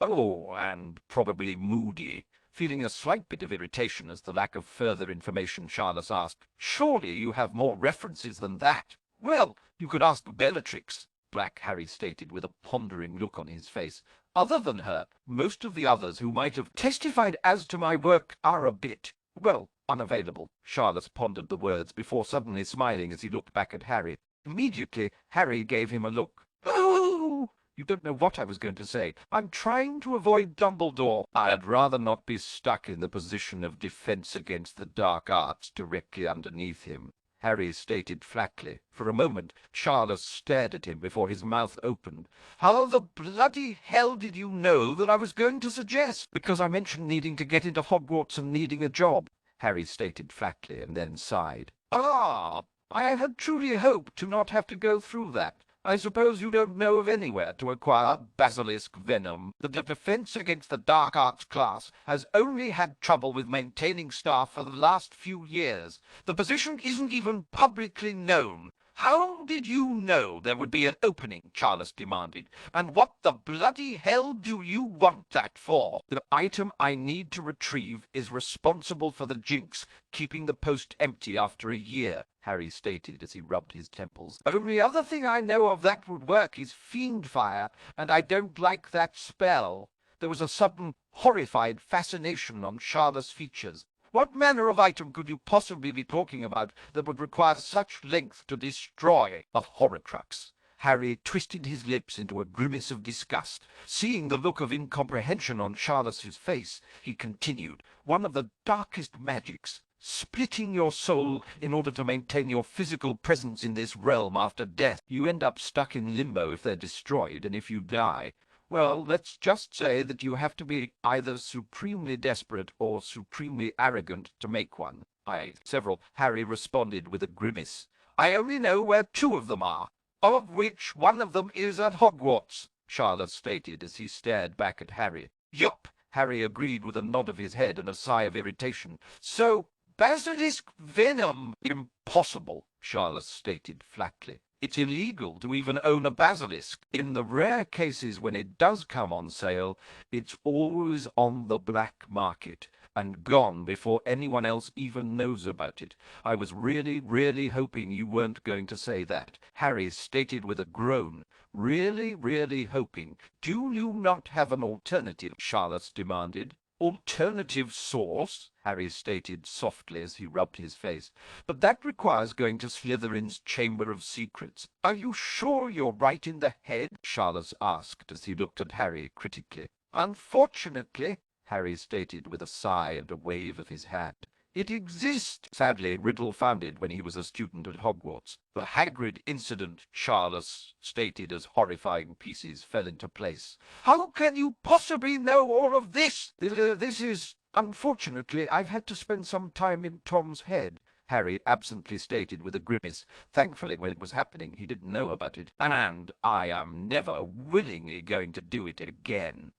Oh, and probably moody. Feeling a slight bit of irritation as the lack of further information, Charles asked, "Surely you have more references than that?" "Well, you could ask Bellatrix," Black Harry stated with a pondering look on his face. "Other than her, most of the others who might have testified as to my work are a bit, well, unavailable." Charles pondered the words before suddenly smiling as he looked back at Harry. Immediately, Harry gave him a look. "Oh! You don't know what I was going to say. I'm trying to avoid Dumbledore. I'd rather not be stuck in the position of defense against the dark arts directly underneath him," Harry stated flatly. For a moment, Charles stared at him before his mouth opened. "How the bloody hell did you know that I was going to suggest?" "Because I mentioned needing to get into Hogwarts and needing a job," Harry stated flatly, and then sighed. "Ah, I had truly hoped to not have to go through that. I suppose you don't know of anywhere to acquire basilisk venom. The Defense Against the Dark Arts class has only had trouble with maintaining staff for the last few years. The position isn't even publicly known." "How did you know there would be an opening?" Charles demanded. "And what the bloody hell do you want that for?" "The item I need to retrieve is responsible for the jinx keeping the post empty after a year," Harry stated as he rubbed his temples. "Only other thing I know of that would work is Fiendfire, and I don't like that spell." There was a sudden, horrified fascination on Charlotte's features. "What manner of item could you possibly be talking about that would require such length to destroy a Horcrux?" Harry twisted his lips into a grimace of disgust. Seeing the look of incomprehension on Charlotte's face, he continued, "One of the darkest magics, splitting your soul in order to maintain your physical presence in this realm after death. You end up stuck in limbo if they're destroyed, and if you die, well, let's just say that you have to be either supremely desperate or supremely arrogant to make one." Several," Harry responded with a grimace. "I only know where two of them are, of which one of them is at Hogwarts," Charles stated as he stared back at Harry. "Yup," Harry agreed with a nod of his head and a sigh of irritation. "So, basilisk venom—" "Impossible," Charles stated flatly. "It's illegal to even own a basilisk. In the rare cases when it does come on sale, it's always on the black market and gone before anyone else even knows about it." "I was really, really hoping you weren't going to say that," Harry stated with a groan. "Really, really hoping." "Do you not have an alternative?" Charles demanded. "Alternative source?" Harry stated softly as he rubbed his face. "But that requires going to Slytherin's Chamber of Secrets." "Are you sure you're right in the head?" Charles asked as he looked at Harry critically. "Unfortunately," Harry stated with a sigh and a wave of his hand, "it exists." "Sadly, Riddle found it when he was a student at Hogwarts." "The Hagrid incident," Charles stated as horrifying pieces fell into place. "How can you possibly know all of this?" This is, unfortunately, I've had to spend some time in Tom's head," Harry absently stated with a grimace. Thankfully, when it was happening, he didn't know about it. "And I am never willingly going to do it again."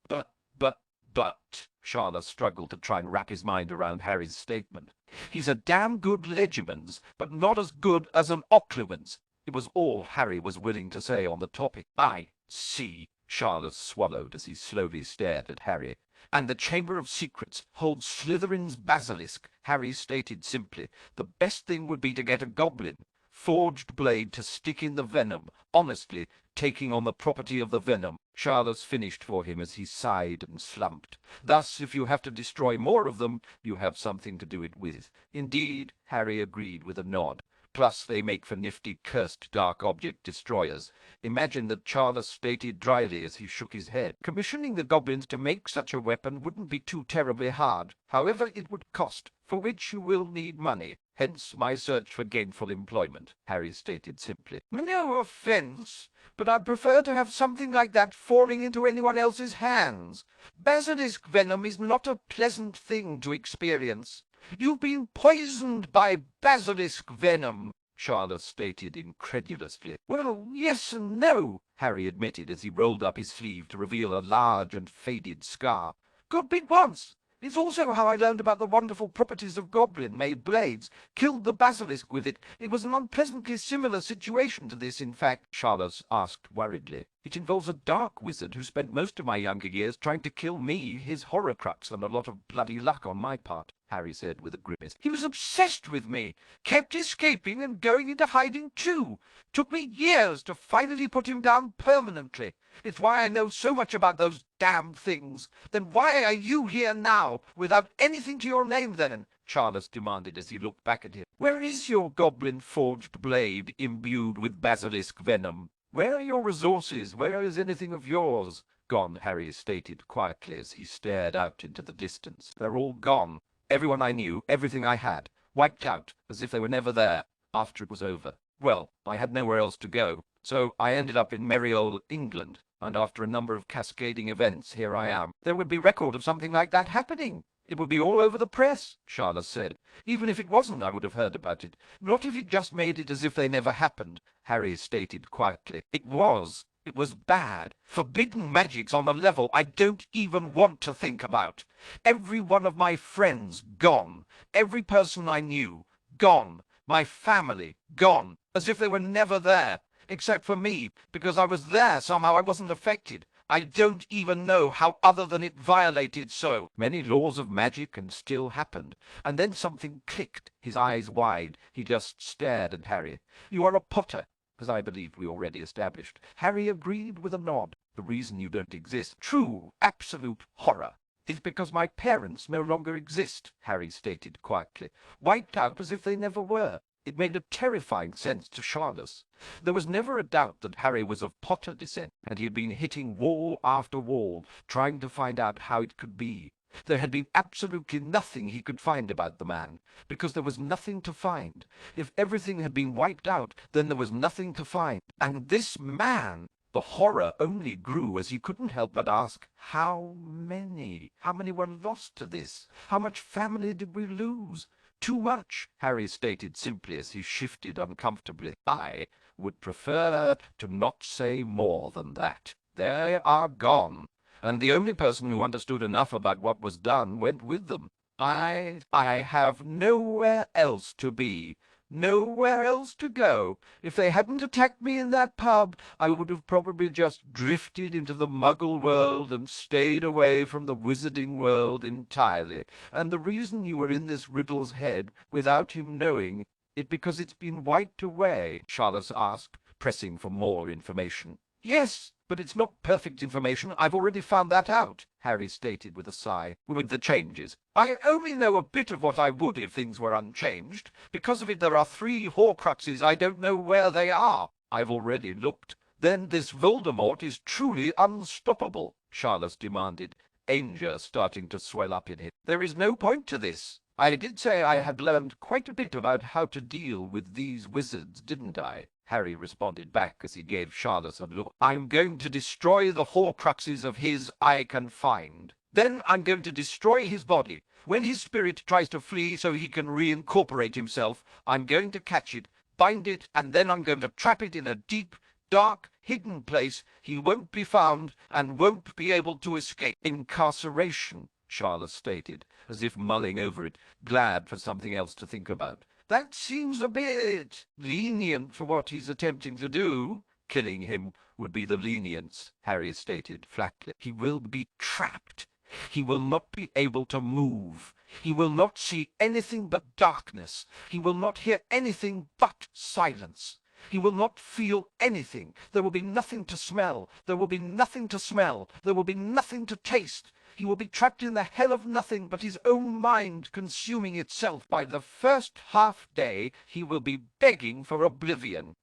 But, Charles struggled to try and wrap his mind around Harry's statement. "He's a damn good Legimens, but not as good as an Occlumens." It was all Harry was willing to say on the topic. "I see," Charles swallowed as he slowly stared at Harry. "And the Chamber of Secrets holds Slytherin's basilisk," Harry stated simply. "The best thing would be to get a goblin. Forged blade to stick in the venom. Honestly, taking on the property of the venom." Charles finished for him as he sighed and slumped. "Thus, if you have to destroy more of them, you have something to do it with." "Indeed," Harry agreed with a nod. "Plus, they make for nifty cursed dark object destroyers." Imagine that Charles stated dryly as he shook his head. "Commissioning the goblins to make such a weapon wouldn't be too terribly hard. However, it would cost, for which you will need money. Hence my search for gainful employment," Harry stated simply. "No offense, but I'd prefer to have something like that falling into anyone else's hands. Basilisk venom is not a pleasant thing to experience." "You've been poisoned by basilisk venom," Charles stated incredulously. "Well, yes and no," Harry admitted as he rolled up his sleeve to reveal a large and faded scar. "Got bit once. It's also how I learned about the wonderful properties of goblin-made blades. Killed the basilisk with it. It was an unpleasantly similar situation to this, in fact, Charles asked worriedly. It involves a dark wizard who spent most of my younger years trying to kill me, his Horcrux, and a lot of bloody luck on my part, Harry said with a grimace. He was obsessed with me, kept escaping and going into hiding too. Took me years to finally put him down permanently. It's why I know so much about those damn things. Then why are you here now, without anything to your name then? Charles demanded as he looked back at him. Where is your goblin-forged blade imbued with basilisk venom? Where are your resources? Where is anything of yours? Gone, Harry stated quietly as he stared out into the distance. They're all gone. Everyone I knew, everything I had. Wiped out, as if they were never there, after it was over. Well, I had nowhere else to go, so I ended up in merry old England, and after a number of cascading events, here I am. There would be record of something like that happening. It would be all over the press, Charlotte said. Even if it wasn't, I would have heard about it. Not if it just made it as if they never happened, Harry stated quietly. It was. It was bad. Forbidden magics on a level I don't even want to think about. Every one of my friends gone. Every person I knew gone. My family gone. As if they were never there. Except for me, because I was there somehow I wasn't affected. I don't even know how other than it violated so many laws of magic and still happened. And then something clicked, his eyes wide. He just stared at Harry. You are a Potter, as I believe we already established. Harry agreed with a nod. The reason you don't exist, true, absolute horror, is because my parents no longer exist, Harry stated quietly. Wiped out as if they never were. It made a terrifying sense to Charles. There was never a doubt that Harry was of Potter descent, and he had been hitting wall after wall, trying to find out how it could be. There had been absolutely nothing he could find about the man, because there was nothing to find. If everything had been wiped out, then there was nothing to find. And this man, the horror only grew as he couldn't help but ask, how many? How many were lost to this? How much family did we lose? Too much, Harry stated simply as he shifted uncomfortably. I would prefer to not say more than that. They are gone, and the only person who understood enough about what was done went with them. I have nowhere else to be, nowhere else to go. If they hadn't attacked me in that pub, I would have probably just drifted into the muggle world and stayed away from the wizarding world entirely. And the reason you were in this Riddle's head, without him knowing it, because it's been wiped away, Charles asked, pressing for more information. Yes, but it's not perfect information. I've already found that out, Harry stated with a sigh, with the changes. I only know a bit of what I would if things were unchanged. Because of it, there are 3 Horcruxes. I don't know where they are. I've already looked. Then this Voldemort is truly unstoppable, Charles demanded, anger starting to swell up in him. There is no point to this. I did say I had learned quite a bit about how to deal with these wizards, didn't I? Harry responded back as he gave Charles a look. I'm going to destroy the Horcruxes of his I can find. Then I'm going to destroy his body. When his spirit tries to flee so he can reincorporate himself, I'm going to catch it, bind it, and then I'm going to trap it in a deep, dark, hidden place. He won't be found and won't be able to escape. Incarceration, Charles stated, as if mulling over it, glad for something else to think about. That seems a bit lenient for what he's attempting to do. Killing him would be the lenience, Harry stated flatly. He will be trapped. He will not be able to move. He will not see anything but darkness. He will not hear anything but silence. He will not feel anything. There will be nothing to smell. There will be nothing to smell. There will be nothing to taste. He will be trapped in the hell of nothing but his own mind consuming itself. By the first half day, he will be begging for oblivion.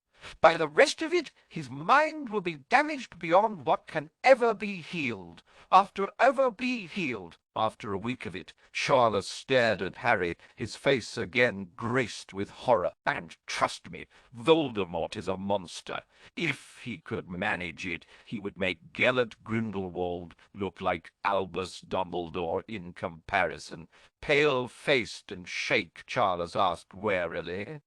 By the rest of it, his mind will be damaged beyond what can ever be healed. After a week of it, Charles stared at Harry, his face again graced with horror. And trust me, Voldemort is a monster. If he could manage it, he would make Gellert Grindelwald look like Albus Dumbledore in comparison. Pale-faced and shake, Charles asked warily.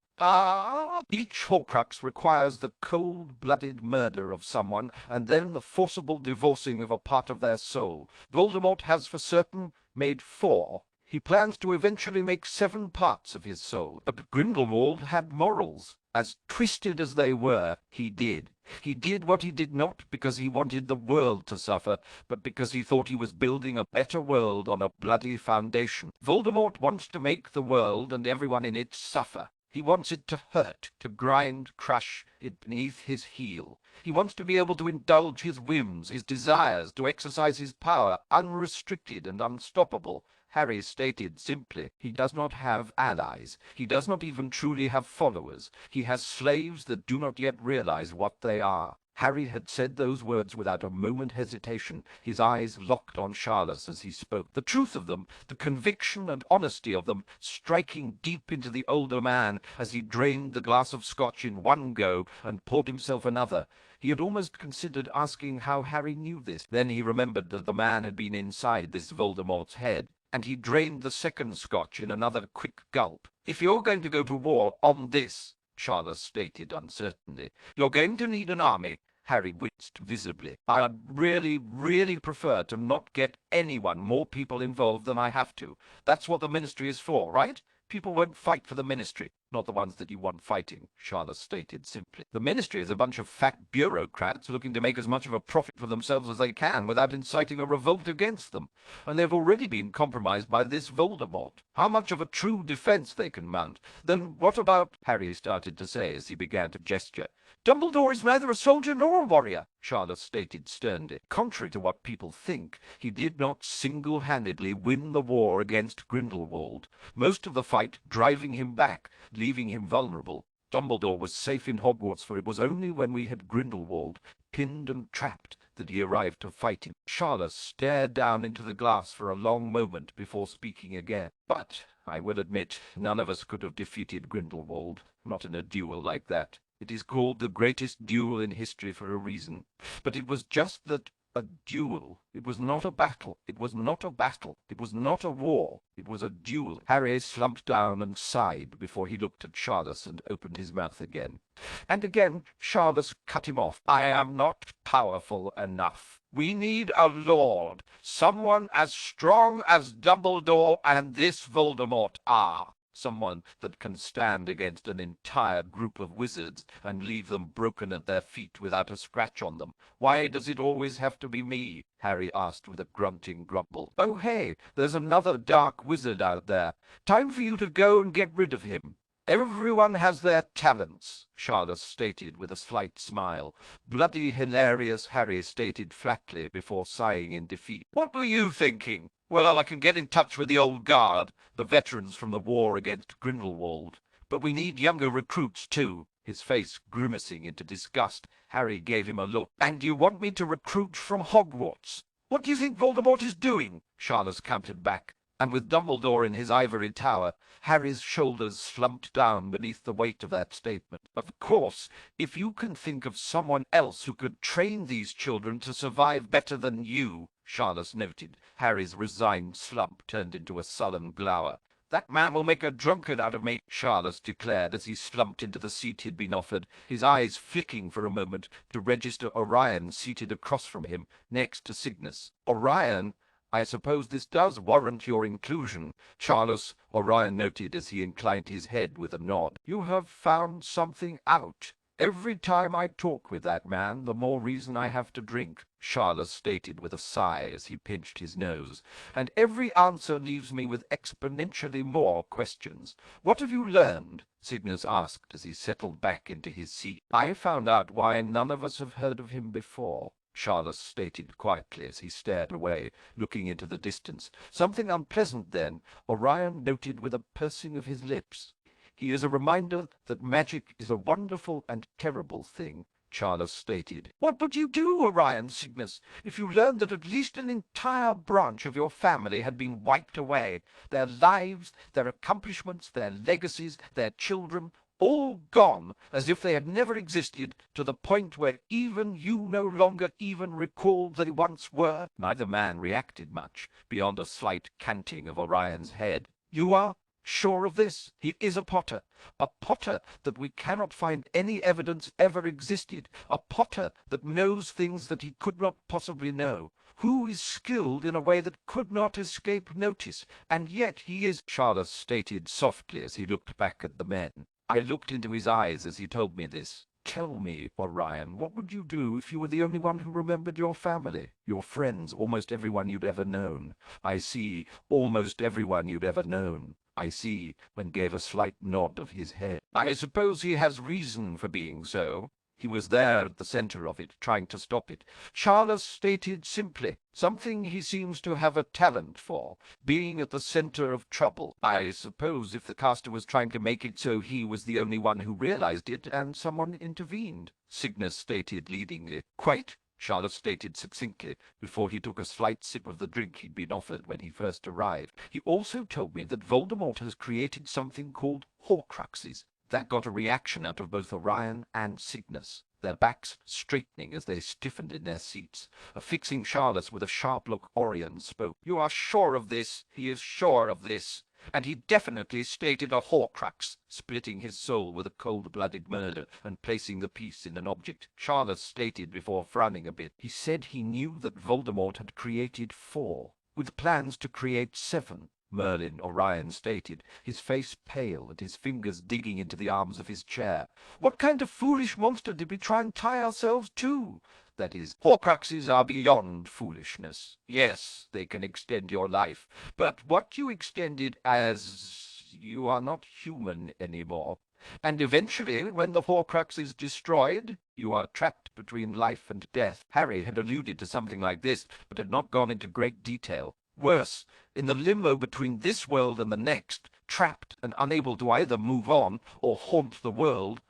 Each Horcrux requires the cold-blooded murder of someone, and then the forcible divorcing of a part of their soul. Voldemort has for certain made 4. He plans to eventually make 7 parts of his soul. But Grindelwald had morals. As twisted as they were, he did. He did what he did not because he wanted the world to suffer, but because he thought he was building a better world on a bloody foundation. Voldemort wants to make the world and everyone in it suffer. He wants it to hurt, to grind, crush it beneath his heel. He wants to be able to indulge his whims, his desires, to exercise his power, unrestricted and unstoppable. Harry stated simply, he does not have allies. He does not even truly have followers. He has slaves that do not yet realize what they are. Harry had said those words without a moment's hesitation, his eyes locked on Charles as he spoke. The truth of them, the conviction and honesty of them, striking deep into the older man as he drained the glass of Scotch in one go and poured himself another. He had almost considered asking how Harry knew this. Then he remembered that the man had been inside this Voldemort's head, and he drained the second Scotch in another quick gulp. "If you're going to go to war on this," Charles stated uncertainly, "you're going to need an army." Harry winced visibly. "I'd really prefer to not get anyone more people involved than I have to. That's what the Ministry is for, right? People won't fight for the Ministry. Not the ones that you want fighting," Charles stated simply. "The Ministry is a bunch of fat bureaucrats looking to make as much of a profit for themselves as they can without inciting a revolt against them. And they've already been compromised by this Voldemort. How much of a true defense they can mount? Then what about—" Harry started to say as he began to gesture. "Dumbledore is neither a soldier nor a warrior," Charles stated sternly. Contrary to what people think, he did not single-handedly win the war against Grindelwald. Most of the fight driving him back, leaving him vulnerable. Dumbledore was safe in Hogwarts, for it was only when we had Grindelwald pinned and trapped that he arrived to fight him. Charles stared down into the glass for a long moment before speaking again. "But I will admit, none of us could have defeated Grindelwald, not in a duel like that. It is called the greatest duel in history for a reason. But it was just that, a duel. It was not a battle. It was not a battle. It was not a war. It was a duel." Harry slumped down and sighed before he looked at Charles and opened his mouth again. And again Charles cut him off. "I am not powerful enough. We need a lord, someone as strong as Dumbledore and this Voldemort are. Someone that can stand against an entire group of wizards and leave them broken at their feet without a scratch on them. Why does it always have to be me?" Harry asked with a grunting grumble. "Oh, hey, there's another dark wizard out there. Time for you to go and get rid of him." "Everyone has their talents," Charles stated with a slight smile. "Bloody hilarious," Harry stated flatly before sighing in defeat. "What were you thinking?" "Well, I can get in touch with the old guard, the veterans from the war against Grindelwald. But we need younger recruits, too." His face grimacing into disgust, Harry gave him a look. "And you want me to recruit from Hogwarts? What do you think Voldemort is doing?" Charles countered back. And with Dumbledore in his ivory tower, Harry's shoulders slumped down beneath the weight of that statement. "Of course, if you can think of someone else who could train these children to survive better than you," Charles noted. Harry's resigned slump turned into a sullen glower. "That man will make a drunkard out of me," Charles declared as he slumped into the seat he'd been offered, his eyes flicking for a moment to register Orion seated across from him, next to Cygnus. "Orion, I suppose this does warrant your inclusion," Charles, Orion noted as he inclined his head with a nod. "You have found something out. Every time I talk with that man, the more reason I have to drink," Charles stated with a sigh as he pinched his nose. "And every answer leaves me with exponentially more questions." "What have you learned?" Cygnus asked as he settled back into his seat. "I found out why none of us have heard of him before," Charles stated quietly as he stared away, looking into the distance. "Something unpleasant, then," Orion noted with a pursing of his lips. "He is a reminder that magic is a wonderful and terrible thing," Charles stated. "What would you do, Orion?" Cygnus, "if you learned that at least an entire branch of your family had been wiped away, their lives, their accomplishments, their legacies, their children, all gone, as if they had never existed, to the point where even you no longer even recalled they once were?" Neither man reacted much, beyond a slight canting of Orion's head. "You are?" Sure of this? He is a Potter. A Potter that we cannot find any evidence ever existed. A Potter that knows things that he could not possibly know. Who is skilled in a way that could not escape notice. And yet he is, Charles stated softly as he looked back at the men. I looked into his eyes as he told me this. Tell me, Orion, what would you do if you were the only one who remembered your family, your friends, almost everyone you'd ever known? I see, almost everyone you'd ever known. I see, when gave a slight nod of his head. I suppose he has reason for being so. He was there at the center of it, trying to stop it. Charles stated simply, something he seems to have a talent for, being at the center of trouble. I suppose if the caster was trying to make it so he was the only one who realized it, and someone intervened, Cygnus stated leadingly. Quite, Charles stated succinctly, before he took a slight sip of the drink he'd been offered when he first arrived. He also told me that Voldemort has created something called Horcruxes. That got a reaction out of both Orion and Cygnus, their backs straightening as they stiffened in their seats. Affixing Charles with a sharp look, Orion spoke. You are sure of this? He is sure of this. And he definitely stated a Horcrux, splitting his soul with a cold-blooded murder and placing the piece in an object. Charles stated before frowning a bit. He said he knew that Voldemort had created 4, with plans to create 7. Merlin, Orion stated, his face pale and his fingers digging into the arms of his chair. What kind of foolish monster did we try and tie ourselves to? That is, Horcruxes are beyond foolishness. Yes, they can extend your life, but what you extended as you are not human anymore. And eventually, when the Horcrux is destroyed, you are trapped between life and death. Harry had alluded to something like this, but had not gone into great detail. Worse, in the limbo between this world and the next, trapped and unable to either move on or haunt the world,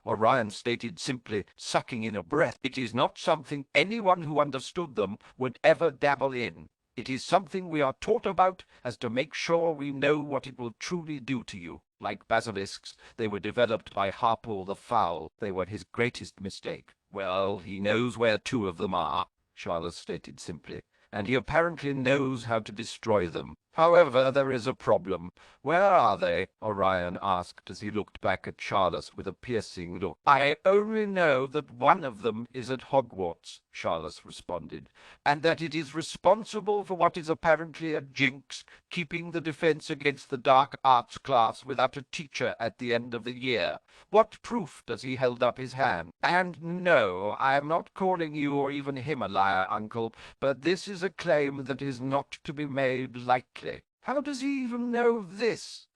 Orion stated simply, sucking in a breath. It is not something anyone who understood them would ever dabble in. It is something we are taught about as to make sure we know what it will truly do to you. Like basilisks, they were developed by Harpal the Foul. They were his greatest mistake. Well, he knows where 2 of them are, Charles stated simply, and he apparently knows how to destroy them. However, there is a problem. Where are they? Orion asked as he looked back at Charles with a piercing look. I only know that one of them is at Hogwarts, Charles responded, and that it is responsible for what is apparently a jinx, keeping the defense against the dark arts class without a teacher at the end of the year. What proof does he hold up his hand? And no, I am not calling you or even him a liar, Uncle, but this is a claim that is not to be made lightly. How does he even know this?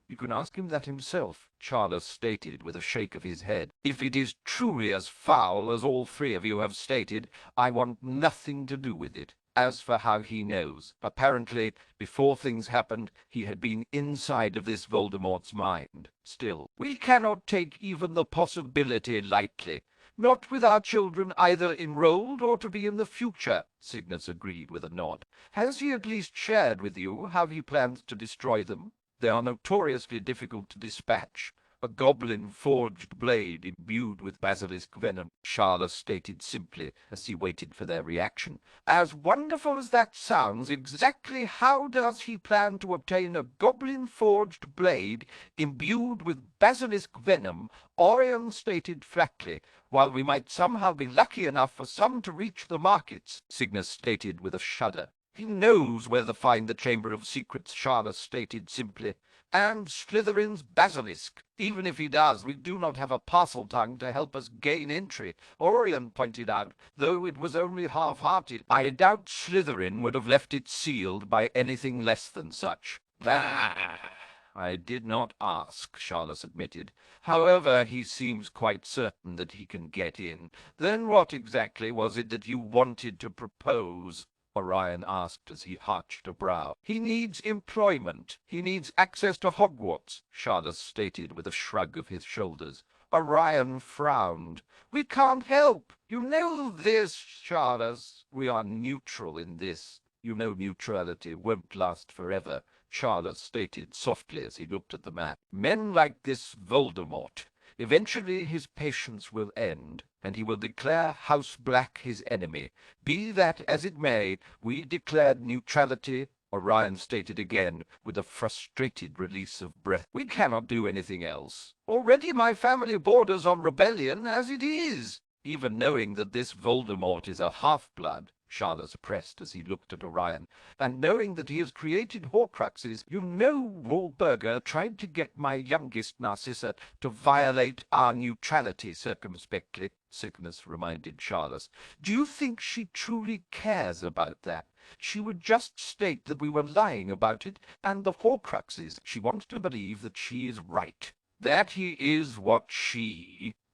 You can ask him that himself, Charles stated with a shake of his head. If it is truly as foul as all 3 of you have stated, I want nothing to do with it. As for how he knows, apparently, before things happened, he had been inside of this Voldemort's mind. Still, we cannot take even the possibility lightly. Not with our children either enrolled or to be in the future, Cygnus agreed with a nod. Has he at least shared with you how he plans to destroy them? They are notoriously difficult to dispatch. A goblin-forged blade imbued with basilisk venom, Charles stated simply as he waited for their reaction. As wonderful as that sounds, exactly how does he plan to obtain a goblin-forged blade imbued with basilisk venom? Orion stated flatly. While we might somehow be lucky enough for some to reach the markets, Cygnus stated with a shudder. He knows where to find the Chamber of Secrets, Charles stated simply. And Slytherin's basilisk. Even if he does, we do not have a parcel tongue to help us gain entry, Orion pointed out, though it was only half-hearted. I doubt Slytherin would have left it sealed by anything less than such. I did not ask, Charles admitted. However, he seems quite certain that he can get in. Then what exactly was it that you wanted to propose? Orion asked as he arched a brow. He needs employment. He needs access to Hogwarts, Charles stated with a shrug of his shoulders. Orion frowned. We can't help. You know this, Charles. We are neutral in this. You know neutrality won't last forever, Charles stated softly as he looked at the map. Men like this Voldemort. Eventually his patience will end, and he will declare House Black his enemy. Be that as it may, we declared neutrality Orion stated again, with a frustrated release of breath. We cannot do anything else. Already my family borders on rebellion as it is. Even knowing that this Voldemort is a half-blood, Charles pressed as he looked at Orion, and knowing that he has created Horcruxes, you know Wahlburger tried to get my youngest Narcissa to violate our neutrality circumspectly, Cygnus reminded Charles. Do you think she truly cares about that? She would just state that we were lying about it, and the Horcruxes. She wants to believe that she is right. That he is what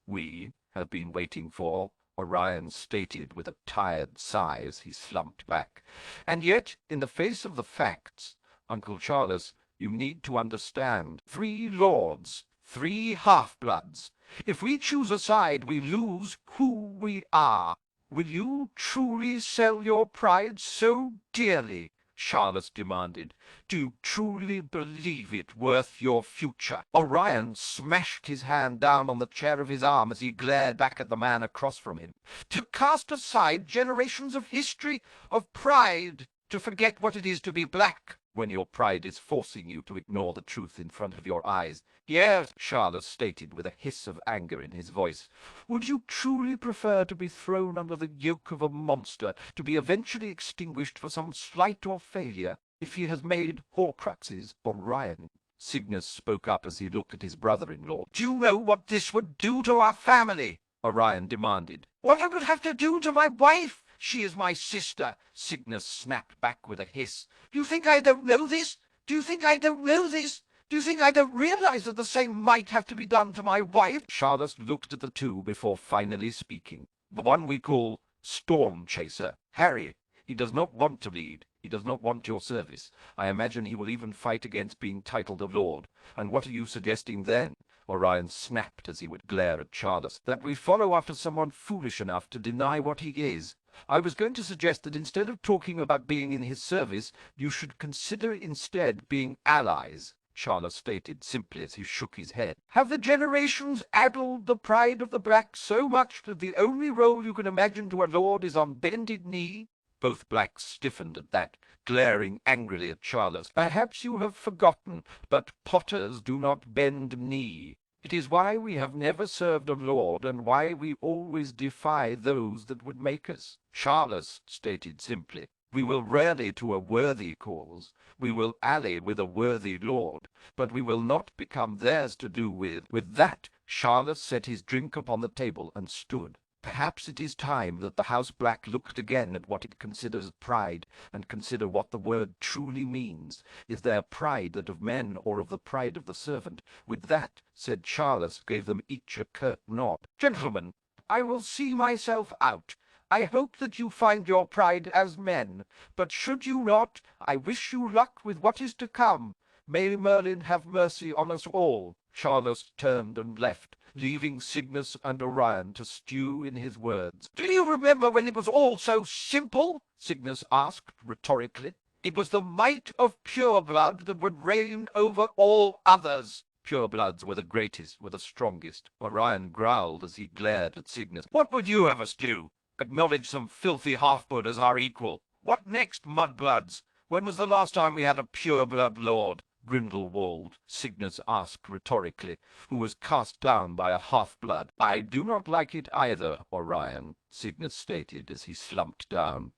we have been waiting for, Orion stated with a tired sigh as he slumped back. And yet, in the face of the facts, Uncle Charles, you need to understand. 3 lords, 3 half-bloods. If we choose a side, we lose who we are. Will you truly sell your pride so dearly? Charles demanded. Do you truly believe it worth your future? Orion smashed his hand down on the chair of his arm as he glared back at the man across from him. To cast aside generations of history, of pride, to forget what it is to be black, when your pride is forcing you to ignore the truth in front of your eyes. Yes, Charles stated with a hiss of anger in his voice. Would you truly prefer to be thrown under the yoke of a monster, to be eventually extinguished for some slight or failure, if he has made Horcruxes, Orion? Cygnus spoke up as he looked at his brother-in-law. Do you know what this would do to our family? Orion demanded. What I would have to do to my wife? She is my sister, Cygnus snapped back with a hiss. Do you think I don't know this? Do you think I don't know this? Do you think I don't realize that the same might have to be done to my wife? Charles looked at the two before finally speaking. The one we call Storm Chaser, Harry. He does not want to lead. He does not want your service. I imagine he will even fight against being titled a lord. And what are you suggesting then? Orion snapped as he would glare at Charles. That we follow after someone foolish enough to deny what he is. I was going to suggest that instead of talking about being in his service, you should consider instead being allies, Charles stated simply as he shook his head. Have the generations addled the pride of the blacks so much that the only role you can imagine to a lord is on bended knee? Both blacks stiffened at that, glaring angrily at Charles. Perhaps you have forgotten, but potters do not bend knee. It is why we have never served a lord, and why we always defy those that would make us. Charles stated simply. We will rally to a worthy cause. We will ally with a worthy lord, but we will not become theirs to do with. With that, Charles set his drink upon the table and stood. Perhaps it is time that the House Black looked again at what it considers pride, and consider what the word truly means. Is there pride that of men, or of the pride of the servant? With that, said Charles, gave them each a curt nod. Gentlemen, I will see myself out. I hope that you find your pride as men, but should you not, I wish you luck with what is to come. May Merlin have mercy on us all. Charles turned and left, leaving Cygnus and Orion to stew in his words. Do you remember when it was all so simple? Cygnus asked rhetorically. It was the might of pure blood that would reign over all others. Purebloods were the greatest, were the strongest. Orion growled as he glared at Cygnus. What would you have us do? Acknowledge some filthy half-blood as our equal? What next, mudbloods? When was the last time we had a pure-blood lord? Grindelwald, Cygnus asked rhetorically, who was cast down by a half-blood. I do not like it either, Orion, Cygnus stated as he slumped down,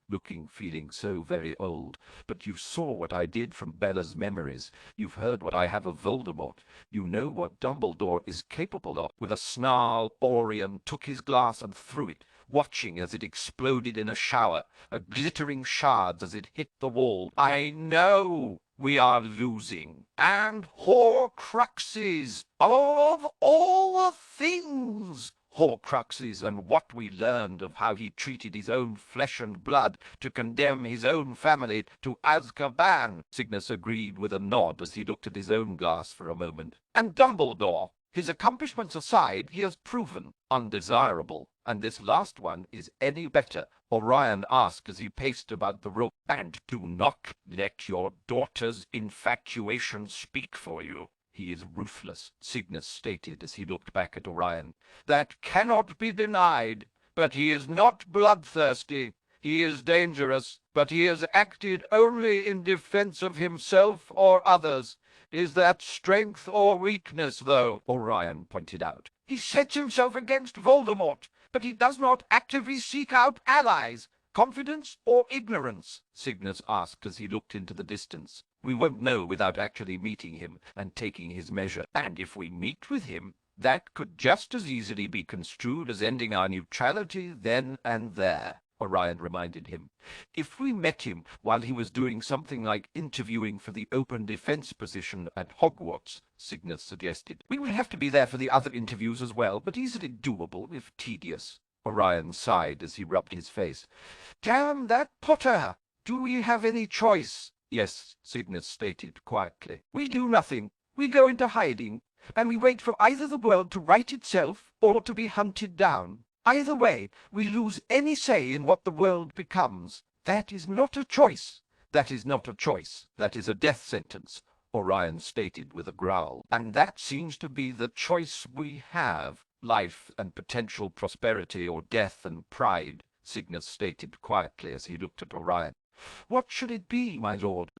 feeling so very old. But you saw what I did from Bella's memories. You've heard what I have of Voldemort. You know what Dumbledore is capable of. With a snarl, Orion took his glass and threw it, watching as it exploded in a shower, a glittering shards as it hit the wall. I know we are losing. And Horcruxes, of all things! Horcruxes, and what we learned of how he treated his own flesh and blood to condemn his own family to Azkaban. Cygnus agreed with a nod as he looked at his own glass for a moment. And Dumbledore, his accomplishments aside, he has proven undesirable. And this last one is any better, Orion asked as he paced about the room. And do not let your daughter's infatuation speak for you. He is ruthless, Cygnus stated as he looked back at Orion. That cannot be denied, but he is not bloodthirsty. He is dangerous, but he has acted only in defense of himself or others. Is that strength or weakness, though? Orion pointed out. He sets himself against Voldemort, but he does not actively seek out allies. Confidence or ignorance? Cygnus asked as he looked into the distance. We won't know without actually meeting him and taking his measure. And if we meet with him, that could just as easily be construed as ending our neutrality then and there, Orion reminded him. If we met him while he was doing something like interviewing for the open defense position at Hogwarts, Cygnus suggested, we would have to be there for the other interviews as well, but easily doable if tedious. Orion sighed as he rubbed his face. Damn that Potter! Do we have any choice? Yes, Cygnus stated quietly. We do nothing. We go into hiding, and we wait for either the world to right itself or to be hunted down. Either way, we lose any say in what the world becomes. That is not a choice. That is not a choice. That is a death sentence, Orion stated with a growl. And that seems to be the choice we have. Life and potential prosperity, or death and pride, Cygnus stated quietly as he looked at Orion. What should it be, my lord?